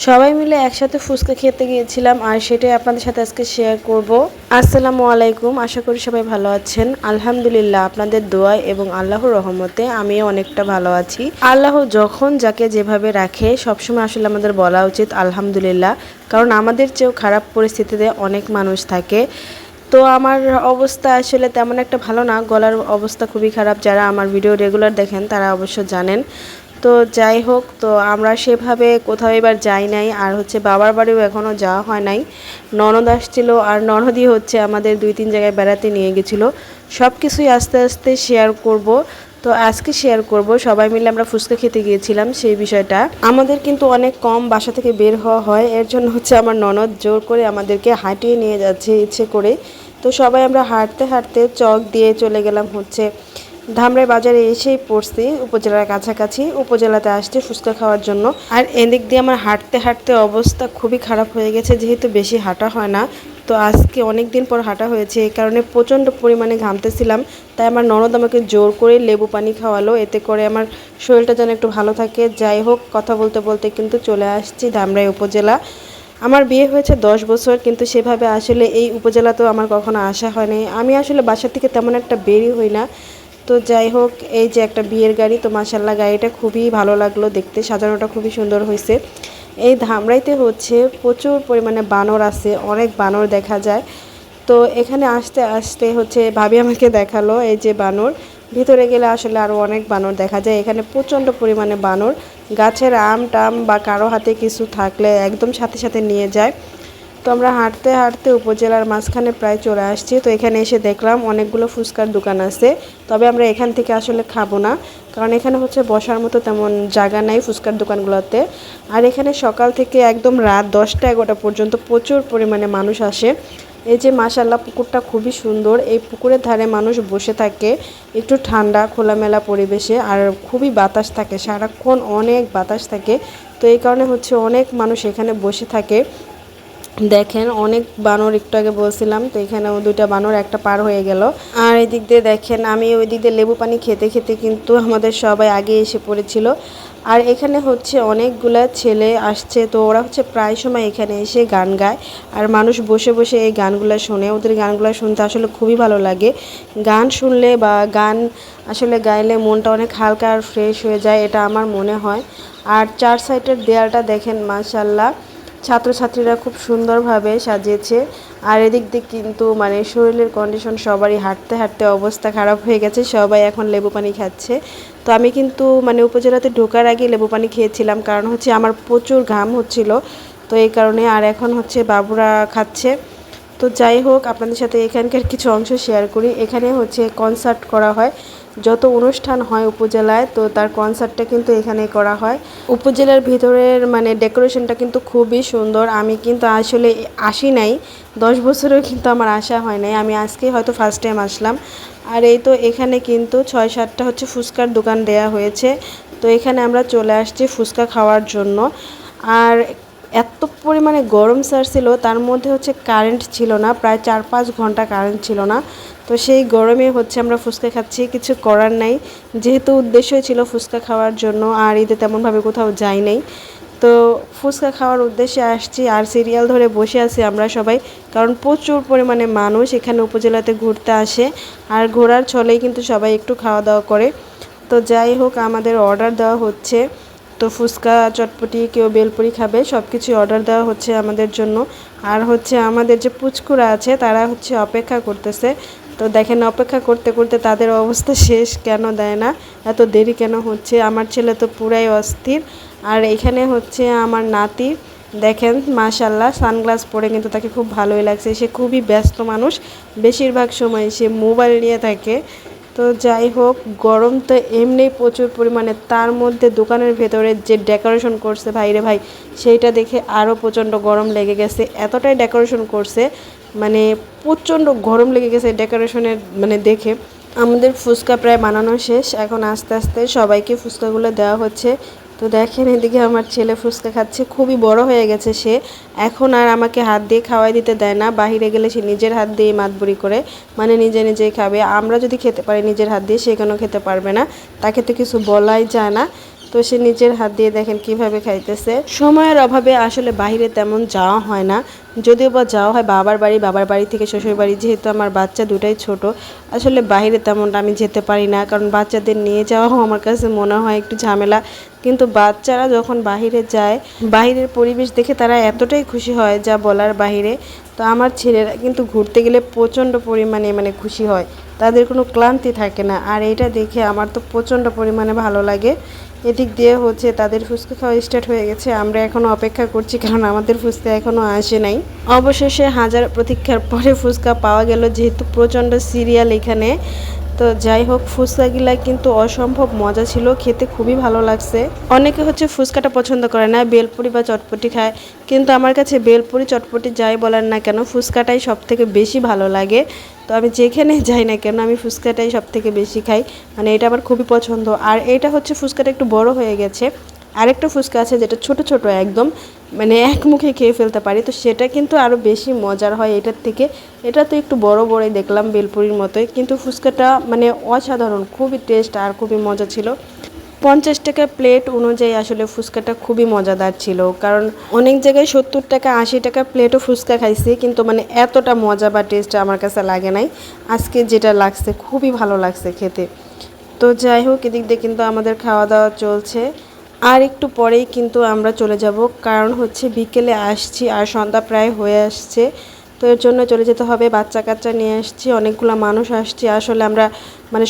সবাই মিলে একসাথে ফুচকা খেতে গিয়েছিলাম আর সেটাই আপনাদের সাথে আজকে শেয়ার করব। আসসালামু আলাইকুম, আশা করি সবাই ভালো আছেন। আলহামদুলিল্লাহ, আপনাদের দোয়া এবং আল্লাহর রহমতে আমিও অনেকটা ভালো আছি। আল্লাহ যখন যাকে যেভাবে রাখে সবসময় আসলে আমাদের বলা উচিত আলহামদুলিল্লাহ, কারণ আমাদের চেয়েও খারাপ পরিস্থিতিতে অনেক মানুষ থাকে। তো আমার অবস্থা আসলে তেমন একটা ভালো না, গলার অবস্থা খুবই খারাপ। যারা আমার ভিডিও রেগুলার দেখেন তারা অবশ্য জানেন। তো যাই হোক, তো আমরা সেভাবে কোথাও এবার যাই নাই, আর হচ্ছে বাবার বাড়িও এখনও যাওয়া হয় নাই। ননদ আসছিল, আর ননদই হচ্ছে আমাদের 2-3 জায়গায় বেড়াতে নিয়ে গেছিলো। সব কিছুই আস্তে আস্তে শেয়ার করব। তো আজকে শেয়ার করব সবাই মিলে আমরা ফুচকা খেতে গিয়েছিলাম সেই বিষয়টা। আমাদের কিন্তু অনেক কম বাসা থেকে বের হওয়া হয়, এর জন্য হচ্ছে আমার ননদ জোর করে আমাদেরকে হাঁটিয়ে নিয়ে যাচ্ছে ইচ্ছে করে। তো সবাই আমরা হাঁটতে হাঁটতে চক দিয়ে চলে গেলাম হচ্ছে ধামরাই বাজারে। এসেই পড়ছি উপজেলার কাছাকাছি, উপজেলাতে আসছে ফুচকা খাওয়ার জন্য। আর এদিক দিয়ে আমার হাঁটতে হাঁটতে অবস্থা খুবই খারাপ হয়ে গেছে, যেহেতু বেশি হাঁটা হয় না। তো আজকে অনেক দিন পর হাঁটা হয়েছে, এই কারণে প্রচণ্ড পরিমাণে ঘামতেছিলাম। তাই আমার ননদ আমাকে জোর করে লেবু পানি খাওয়ালো, এতে করে আমার শরীরটা যেন একটু ভালো থাকে। যাই হোক, কথা বলতে বলতে কিন্তু চলে আসছি ধামরাই উপজেলা। আমার বিয়ে হয়েছে 10 বছর, কিন্তু সেভাবে আসলে এই উপজেলাতেও আমার কখনো আসা হয়নি। আমি আসলে বাসা থেকে তেমন একটা বেরই হই না। তো যাই হোক, এই যে একটা বিয়ের গাড়ি, তো মাশাল্লাহ গাড়িটা খুবই ভালো লাগলো দেখতে, সাজানোটা খুবই সুন্দর হয়েছে। এই ধামরাইতে হচ্ছে প্রচুর পরিমাণে বানর আছে, অনেক বানর দেখা যায়। তো এখানে আসতে আসতে হচ্ছে ভাবি আমাকে দেখালো এই যে বানর, ভিতরে গেলে আসলে আরও অনেক বানর দেখা যায়। এখানে প্রচণ্ড পরিমাণে বানর, গাছের আম টাম বা কারো হাতে কিছু থাকলে একদম সাথে সাথে নিয়ে যায়। তো আমরা হাঁটতে হাঁটতে উপজেলার মাঝখানে প্রায় চলে আসছি। তো এখানে এসে দেখলাম অনেকগুলো ফুচকার দোকান আছে, তবে আমরা এখান থেকে আসলে খাবো না, কারণ এখানে হচ্ছে বসার মতো তেমন জায়গা নাই ফুচকার দোকানগুলোতে। আর এখানে সকাল থেকে একদম রাত 10টা-11টা পর্যন্ত প্রচুর পরিমাণে মানুষ আসে। এই যে মাশাল্লাহ, পুকুরটা খুবই সুন্দর। এই পুকুরের ধারে মানুষ বসে থাকে একটু ঠান্ডা খোলামেলা পরিবেশে, আর খুবই বাতাস থাকে সারাক্ষণ, অনেক বাতাস থাকে। তো এই কারণে হচ্ছে অনেক মানুষ এখানে বসে থাকে। দেখেন অনেক বানর, একটু আগে বলছিলাম, তো এখানেও 2টা বানর, একটা পার হয়ে গেল। আর এদিক দিয়ে দেখেন আমি ওই দিক দিয়ে লেবু পানি খেতে খেতে কিন্তু আমাদের সবাই আগে এসে পড়েছিল। আর এখানে হচ্ছে অনেকগুলা ছেলে আসছে, তো ওরা হচ্ছে প্রায় সময় এখানে এসে গান গায়, আর মানুষ বসে বসে এই গানগুলো শোনে। ওদের গানগুলো শুনতে আসলে খুবই ভালো লাগে। গান শুনলে বা গান আসলে গাইলে মনটা অনেক হালকা আর ফ্রেশ হয়ে যায়, এটা আমার মনে হয়। আর 4 সাইডের দেয়ালটা দেখেন মাশাল্লাহ, ছাত্রছাত্রীরা খুব সুন্দরভাবে সাজিয়েছে। আর এদিক দিয়ে কিন্তু মানে শরীরের কন্ডিশন সবারই, হাঁটতে হাঁটতে অবস্থা খারাপ হয়ে গেছে, সবাই এখন লেবু পানি খাচ্ছে। তো আমি কিন্তু মানে উপজেলাতে ঢোকার আগে লেবু পানি খেয়েছিলাম, কারণ হচ্ছে আমার প্রচুর ঘাম হচ্ছিল, তো এই কারণে। আর এখন হচ্ছে বাবুরা খাচ্ছে। তো যাই হোক, আপনাদের সাথে এখানকার কিছু অংশ শেয়ার করি। এখানে হচ্ছে কনসার্ট করা হয়, যত অনুষ্ঠান হয় উপজেলায়, তো তার কনসার্টটা কিন্তু এখানে করা হয়। উপজেলার ভিতরের মানে ডেকোরেশনটা কিন্তু খুবই সুন্দর। আমি কিন্তু আসলে আসি নাই, 10 বছরেও কিন্তু আমার আসা হয় নাই, আমি আজকে হয়তো ফার্স্ট টাইম আসলাম। আর এই তো এখানে কিন্তু 6-7টা হচ্ছে ফুচকার দোকান দেয়া হয়েছে। তো এখানে আমরা চলে আসছি ফুচকা খাওয়ার জন্য। আর এত পরিমাণে গরম ছাড়ছিল, তার মধ্যে হচ্ছে কারেন্ট ছিল না, প্রায় 4-5 ঘন্টা কারেন্ট ছিল না। তো সেই গরমে হচ্ছে আমরা ফুচকা খাচ্ছি, কিছু করার নাই, যেহেতু উদ্দেশ্যই ছিল ফুচকা খাওয়ার জন্য। আর ঈদে তেমনভাবে কোথাও যাই নাই, তো ফুচকা খাওয়ার উদ্দেশ্যে আসছি। আর সিরিয়াল ধরে বসে আছি আমরা সবাই, কারণ প্রচুর পরিমাণে মানুষ এখানে উপজেলাতে ঘুরতে আসে, আর ঘোরার ছলেই কিন্তু সবাই একটু খাওয়া দাওয়া করে। তো যাই হোক, আমাদের অর্ডার দেওয়া হচ্ছে। তো ফুচকা, চটপটি, কেউ বেলপুরি খাবে, সব কিছুই অর্ডার দেওয়া হচ্ছে আমাদের জন্য। আর হচ্ছে আমাদের যে পুচকুরা আছে তারা হচ্ছে অপেক্ষা করতেছে। তো দেখেন অপেক্ষা করতে করতে তাদের অবস্থা শেষ, কেন দেয় না, এত দেরি কেন হচ্ছে। আমার ছেলে তো পুরাই অস্থির। আর এখানে হচ্ছে আমার নাতি, দেখেন মাশাল্লাহ সানগ্লাস পরে কিন্তু তাকে খুব ভালোই লাগছে। সে খুবই ব্যস্ত মানুষ, বেশিরভাগ সময় সে মোবাইল নিয়ে থাকে। তো যাই হোক, গরম তো এমনি প্রচুর পরিমাণে, তার মধ্যে দোকানের ভেতরে যে ডেকোরেশন করছে ভাইরে ভাই, সেইটা দেখে আরও প্রচণ্ড গরম লেগে গেছে। এতটাই ডেকোরেশন করছে মানে প্রচণ্ড গরম লেগে গেছে ডেকোরেশনের মানে দেখে। আমাদের ফুচকা প্রায় বানানো শেষ, এখন আস্তে আস্তে সবাইকে ফুচকাগুলো দেওয়া হচ্ছে। তো দেখেন এদিকে আমার ছেলে ফুচকা খাচ্ছে, খুবই বড় হয়ে গেছে সে, এখন আর আমাকে হাত দিয়ে খাওয়াই দিতে দেয় না। বাহিরে গেলে সে নিজের হাত দিয়ে মাতবুরি করে, মানে নিজে নিজেই খাবে। আমরা যদি খেতে পারি নিজের হাত দিয়ে, সে কেন খেতে পারবে না, তাকে তো কিছু বলাই যায় না। তো সে নিজের হাত দিয়ে দেখেন কিভাবে খাইতেছে। সময়ের অভাবে আসলে বাইরে তেমন যাওয়া হয় না, যদিও বা যাওয়া হয় বাবার বাড়ি থেকে শ্বশুর বাড়ি, যেহেতু আমার বাচ্চা দুটাই ছোট। আসলে বাইরে তেমনটা আমি যেতে পারি না, কারণ বাচ্চাদের নিয়ে যাওয়াও আমার কাছে মনে হয় একটু ঝামেলা। কিন্তু বাচ্চারা যখন বাইরে যায়, বাইরের পরিবেশ দেখে তারা এতটাই খুশি হয় যা বলার বাইরে। তো আমার ছেলেরা কিন্তু ঘুরতে গেলে প্রচণ্ড পরিমাণে খুশি হয়, তাদের কোনো ক্লান্তি থাকে না। আর এটা দেখে আমার তো প্রচণ্ড পরিমাণে ভালো লাগে। এদিক দিয়ে হচ্ছে তাদের ফুচকা খাওয়া স্টার্ট হয়ে গেছে, আমরা এখনও অপেক্ষা করছি, কারণ আমাদের ফুচকা এখনও আসে নাই। অবশেষে হাজার প্রতীক্ষার পরে ফুচকা পাওয়া গেল, যেহেতু প্রচণ্ড সিরিয়াল এখানে। তো যাই হোক, ফুচকাগুলা কিন্তু অসম্ভব মজা ছিল, খেতে খুবই ভালো লাগছে। অনেকে হচ্ছে ফুচকাটা পছন্দ করে না, বেলপুরি বা চটপটি খায়, কিন্তু আমার কাছে বেলপুরি চটপটি যাই বলার না কেন, ফুচকাটাই সব থেকে বেশি ভালো লাগে। তো আমি যেখানে যাই না কেন আমি ফুচকাটাই সব থেকে বেশি খাই, এটা আমার খুবই পছন্দ। আর এটা হচ্ছে ফুচকাটা একটু বড় হয়ে গেছে। আরেকটা ফুচকা আছে যেটা ছোট ছোট একদম, এক মুখে খেয়ে ফেলতে পারি, তো সেটা কিন্তু আরও বেশি মজার হয় এটার থেকে। এটা তো একটু বড় বড়ই দেখলাম বেলপুরির মতোই, কিন্তু ফুচকাটা অসাধারণ, খুবই টেস্ট আর খুবই মজা ছিল। 50 টাকা প্লেট অনুযায়ী আসলে ফুচকাটা খুবই মজাদার ছিল, কারণ অনেক জায়গায় 70 টাকা 80 টাকা প্লেটও ফুচকা খাইছি, কিন্তু এতটা মজা বা টেস্ট আমার কাছে লাগে নাই। আজকে যেটা লাগছে খুবই ভালো লাগছে খেতে। তো যাই হোক, এদিক দিয়ে কিন্তু আমাদের খাওয়া দাওয়া চলছে, আর একটু পরেই কিন্তু আমরা চলে যাব, কারণ হচ্ছে বিকেলে আসছি আর সন্ধ্যা প্রায় হয়ে আসছে। তো এর জন্য চলে যেতে হবে, বাচ্চা কাচ্চা নিয়ে আসছি, অনেকগুলো মানুষ আসছি। আসলে আমরা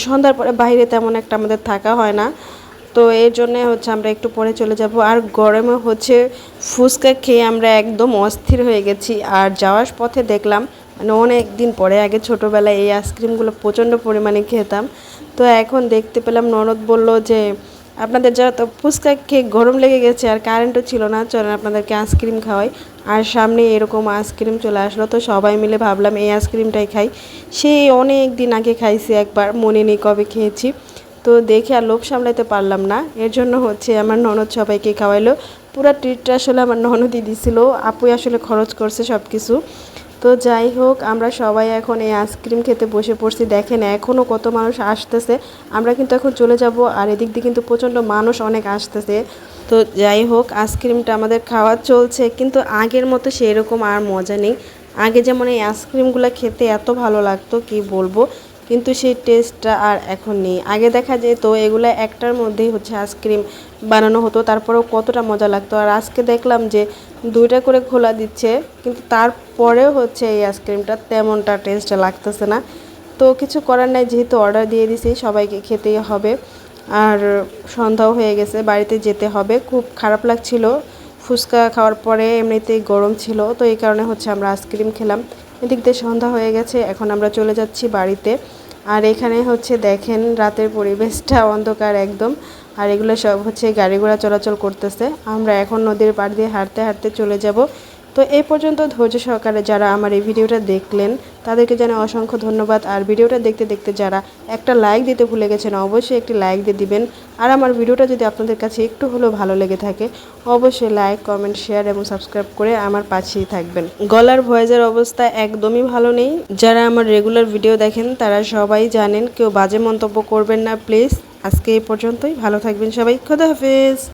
সন্ধ্যার পরে বাইরে তেমন একটা আমাদের থাকা হয় না, তো এর জন্য হচ্ছে আমরা একটু পরে চলে যাব। আর গরমে হচ্ছে ফুচকা খেয়ে আমরা একদম অস্থির হয়ে গেছি। আর যাওয়ার পথে দেখলাম, অনেক দিন পরে, আগে ছোটোবেলায় এই আইসক্রিমগুলো প্রচণ্ড পরিমাণে খেতাম, তো এখন দেখতে পেলাম ননদ বলল যে আপনাদের যারা তো ফুচকা খেয়ে গরম লেগে গেছে আর কারেন্টও ছিল না, চলেন আপনাদেরকে আইসক্রিম খাওয়াই। আর সামনে এরকম আইসক্রিম চলে আসলো, তো সবাই মিলে ভাবলাম এই আইসক্রিমটাই খাই। সেই অনেক দিন আগে খাইছি একবার, মনে নেই কবে খেয়েছি। তো দেখে আর লোভ সামলাতে পারলাম না, এর জন্য হচ্ছে আমার ননদ সবাইকে খাওয়াইলো। পুরো ট্রিটটা আসলে আমার ননদই দিছিল, আপুই আসলে খরচ করছে সব কিছু। তো যাই হোক, আমরা সবাই এখন এই আইসক্রিম খেতে বসে পড়ছি। দেখেন এখনও কত মানুষ আসতেছে, আমরা কিন্তু এখন চলে যাব, আর এদিক দিয়ে কিন্তু প্রচণ্ড মানুষ অনেক আসতেছে। তো যাই হোক, আইসক্রিমটা আমাদের খাওয়া চলছে, কিন্তু আগের মতো সেই রকম আর মজা নেই। আগে যেমন এই আইসক্রিমগুলো খেতে এত ভালো লাগতো কি বলবো, কিন্তু সেই টেস্টটা আর এখন নেই। আগে দেখা যেত এগুলো একটার মধ্যেই হচ্ছে আইসক্রিম বানানো হতো, তারপরেও কতটা মজা লাগতো। আর আজকে দেখলাম যে 2টা করে খোলা দিচ্ছে, কিন্তু তারপরেও হচ্ছে এই আইসক্রিমটা তেমনটা টেস্ট লাগতেছে না। তো কিছু করার নাই, যেহেতু অর্ডার দিয়ে দিছি, সবাইকে খেতেই হবে। আর সন্ধ্যাও হয়ে গেছে, বাড়িতে যেতে হবে। খুব খারাপ লাগছিল ফুচকা খাওয়ার পরে, এমনিতেই গরম ছিল, তো এই কারণে হচ্ছে আমরা আইসক্রিম খেলাম। এদিক দিয়ে সন্ধ্যা হয়ে গেছে, এখন আমরা চলে যাচ্ছি বাড়িতে। আর এখানে হচ্ছে দেখেন রাতের পরিবেশটা অন্ধকার একদম, আর এগুলো সব হচ্ছে গাড়ি ঘোড়া চলাচল করতেছে। আমরা এখন নদীর পাড় দিয়ে হাঁটতে হাঁটতে চলে যাব। তো এই পর্যন্ত ধৈর্য সহকারে যারা আমার এই ভিডিওটা দেখলেন তাদেরকে জানাই অসংখ্য ধন্যবাদ। আর ভিডিওটা দেখতে দেখতে যারা একটা লাইক দিতে ভুলে গেছেন, অবশ্যই একটি লাইক দিয়ে দিবেন। আর আমার ভিডিওটা যদি আপনাদের কাছে একটু হলেও ভালো লেগে থাকে, অবশ্যই লাইক, কমেন্ট, শেয়ার এবং সাবস্ক্রাইব করে আমার পাশেই থাকবেন। গলার ভয়েসের অবস্থা একদমই ভালো নেই, যারা আমার রেগুলার ভিডিও দেখেন তারা সবাই জানেন, কেউ বাজে মন্তব্য করবেন না প্লিজ। আজকে এই পর্যন্তই, ভালো থাকবেন সবাই, খোদা হাফেজ।